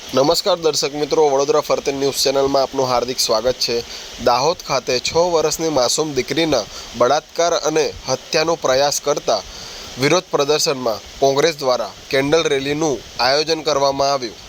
નમસ્કાર દર્શક મિત્રો, વડોદરા ફરતે ન્યૂઝ ચેનલમાં આપનું હાર્દિક સ્વાગત છે। દાહોદ ખાતે 6 વર્ષની માસૂમ દીકરીના બળાત્કાર અને હત્યાનો પ્રયાસ કરતા વિરોધ પ્રદર્શનમાં કોંગ્રેસ દ્વારા કેન્ડલ રેલીનું આયોજન કરવામાં આવ્યું।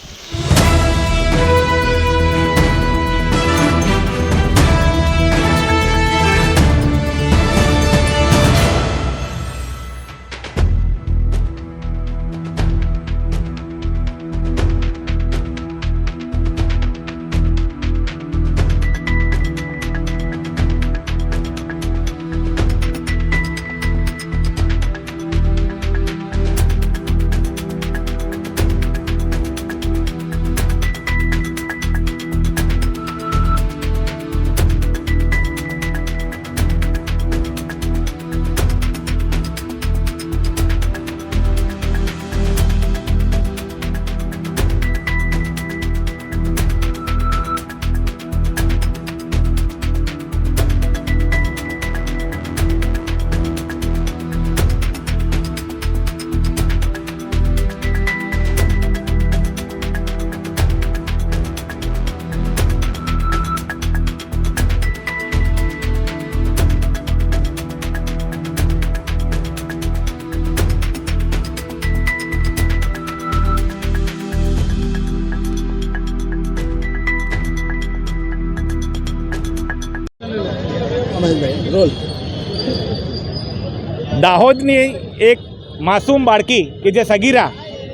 દાહોદની એક માસૂમ બાળકી કે જે સગીરા,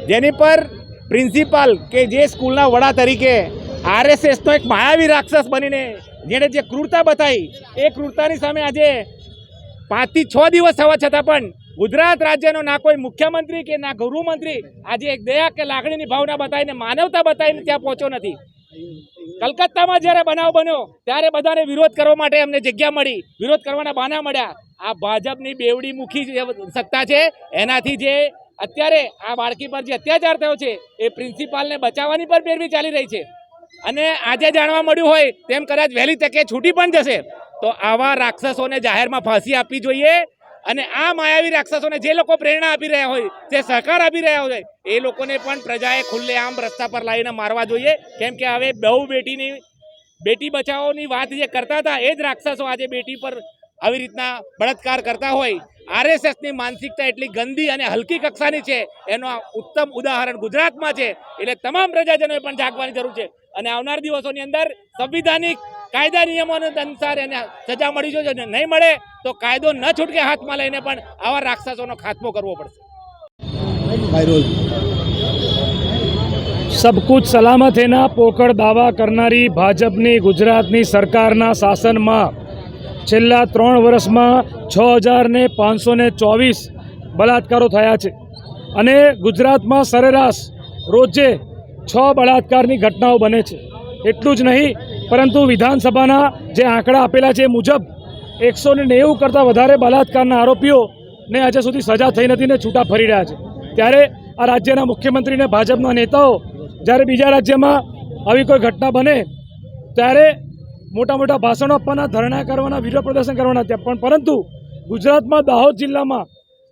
જેની પર પ્રિન્સિપાલ કે જે સ્કૂલના વડા તરીકે આરએસએસનો એક માયાવી રાક્ષસ બનીને જેણે જે ક્રૂરતા બતાવી, એ ક્રૂરતાની સામે આજે 5 થી 6 દિવસ થવા છતાં પણ ગુજરાત રાજ્યનો ના કોઈ મુખ્યમંત્રી કે ના ગૃહમંત્રી આજે એક દયા કે લાગણીની ભાવના બતાવીને, માનવતા બતાવીને ત્યાં પહોંચ્યો નથી। કલકત્તામાં જ્યારે બનાવ બન્યો ત્યારે બધાને વિરોધ કરવા માટે અમને જગ્યા મળી, વિરોધ કરવાના બહાના મળ્યા। આ ભાજપની બેવડી મુખી સત્તા છે, એનાથી જે અત્યારે આ બાળકી પર જે અત્યાચાર થયો છે એ પ્રિન્સિપાલને બચાવવાની પર પેરવી ચાલી રહી છે। અને આજે જાણવા મળ્યું હોય તેમ કદાચ વહેલી તકે છૂટી પણ જશે તો આવા રાક્ષસોને જાહેરમાં ફાંસી આપવી જોઈએ। અને આ માયાવી રાક્ષસોને જે લોકો પ્રેરણા આપી રહ્યા હોય, જે સહકાર આપી રહ્યા હોય, એ લોકોને પણ પ્રજાએ ખુલ્લેઆમ રસ્તા પર લાવીને મારવા જોઈએ। કેમ કે હવે બેટી બચાવોની વાત જે કરતા હતા એ જ રાક્ષસો આજે બેટી પર આવી રીતના બળાત્કાર કરતા હોય। આરએસએસની માનસિકતા એટલી ગંદી અને હલકી કક્ષાની છે, એનો આ ઉત્તમ ઉદાહરણ ગુજરાતમાં છે। એટલે તમામ પ્રજાજનોએ પણ જાગવાની જરૂર છે અને આવનાર દિવસોની અંદર સંવિધાનિક કાયદા નિયમો અનુસાર એને સજા મળી જોઈએ। નહીં મળે તો કાયદો ન છૂટકે હાથમાં લઈને પણ આવા રાક્ષસોનો ખાત્મો કરવો પડશે। सब कुछ सलामत है ना पोकळ दावा करनारी भाजपनी गुजरातनी सरकारना शासનમાં છેલ્લા 3 વર્ષમાં 6524 બળાત્કારો થયા છે અને ગુજરાતમાં સરેરાશ રોજે 6 બળાત્કારની ઘટનાઓ બને છે। એટલું જ નહીં, પરંતુ વિધાનસભાના જે આંકડા આપેલા છે મુજબ 190 કરતાં વધારે બળાત્કારના આરોપીઓને આજે સુધી સજા થઈ નથી ને છૂટા ફરી રહ્યા છે। ત્યારે આ રાજ્યના મુખ્યમંત્રીને ભાજપના નેતાઓ જ્યારે બીજા રાજ્યમાં આવી કોઈ ઘટના બને ત્યારે મોટા મોટા ભાષણો આપવાના, ધરણા કરવાના, વિરોધ પ્રદર્શન કરવાના, પણ પરંતુ ગુજરાતમાં દાહોદ જિલ્લામાં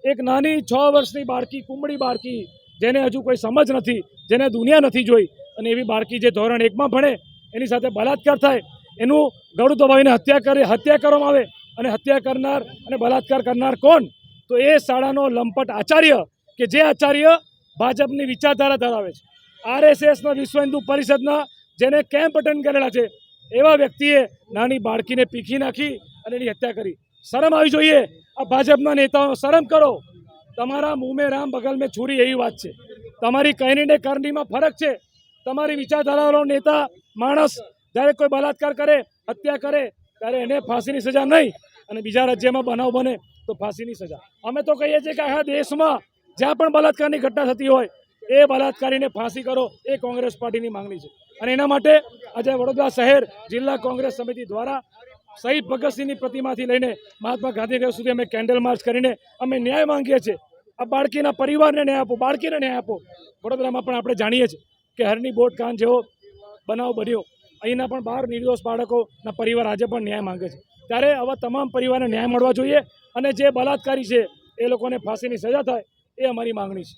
એક નાની 6 વર્ષની બાળકી, કુમળી બાળકી, જેને હજુ કોઈ સમજ નથી, જેને દુનિયા નથી જોઈ, અને એવી બાળકી જે ધોરણ 1માં ભણે એની સાથે બળાત્કાર થાય, એનું ગળું દબાવીને હત્યા કરવામાં આવે અને હત્યા કરનાર અને બળાત્કાર કરનાર કોણ? તો એ શાળાનો લંપટ આચાર્ય કે જે આચાર્ય ભાજપની વિચારધારા ધરાવે છે, આરએસએસના વિશ્વ હિન્દુ પરિષદના જેને કેમ્પ અટેન્ડ કરેલા છે, એવા વ્યક્તિએ નાની બાળકીને પીખી નાખી અને એની હત્યા કરી। શરમ આવી જોઈએ આ ભાજપના નેતાઓ, શરમ કરો। તમારા મુંહ મેં રામ બગલ મેં છુરી એવી વાત છે। તમારી કહેની ને કરણીમાં ફરક છે। તમારી વિચારધારાવાળો નેતા માણસ જ્યારે કોઈ બળાત્કાર કરે, હત્યા કરે, ત્યારે એને ફાંસીની સજા નહીં અને બીજા રાજ્યમાં બનાવ બને તો ફાંસીની સજા। અમે તો કહીએ છીએ કે આખા દેશમાં જ્યાં પણ બળાત્કારની ઘટના થતી હોય એ બળાત્કારીને ફાંસી કરો, એ કોંગ્રેસ પાર્ટીની માંગણી છે। અને એના માટે આજે વડોદરા શહેર જિલ્લા કોંગ્રેસ સમિતિ દ્વારા શહીદ ભગતસિંહની પ્રતિમાથી લઈને મહાત્મા ગાંધીનગર સુધી અમે કેન્ડલ માર્ચ કરીને અમે ન્યાય માંગીએ છીએ। આ બાળકીના પરિવારને ન્યાય આપો, બાળકીને ન્યાય આપો। વડોદરામાં પણ આપણે જાણીએ છીએ કે હરની બોટ કાંડ જેવો બનાવ બન્યો, અહીંના પણ 12 નિર્દોષ બાળકોના પરિવાર આજે પણ ન્યાય માંગે છે। ત્યારે આવા તમામ પરિવારને ન્યાય મળવા જોઈએ અને જે બલાત્કારી છે એ લોકોને ફાંસીની સજા થાય એ અમારી માંગણી છે।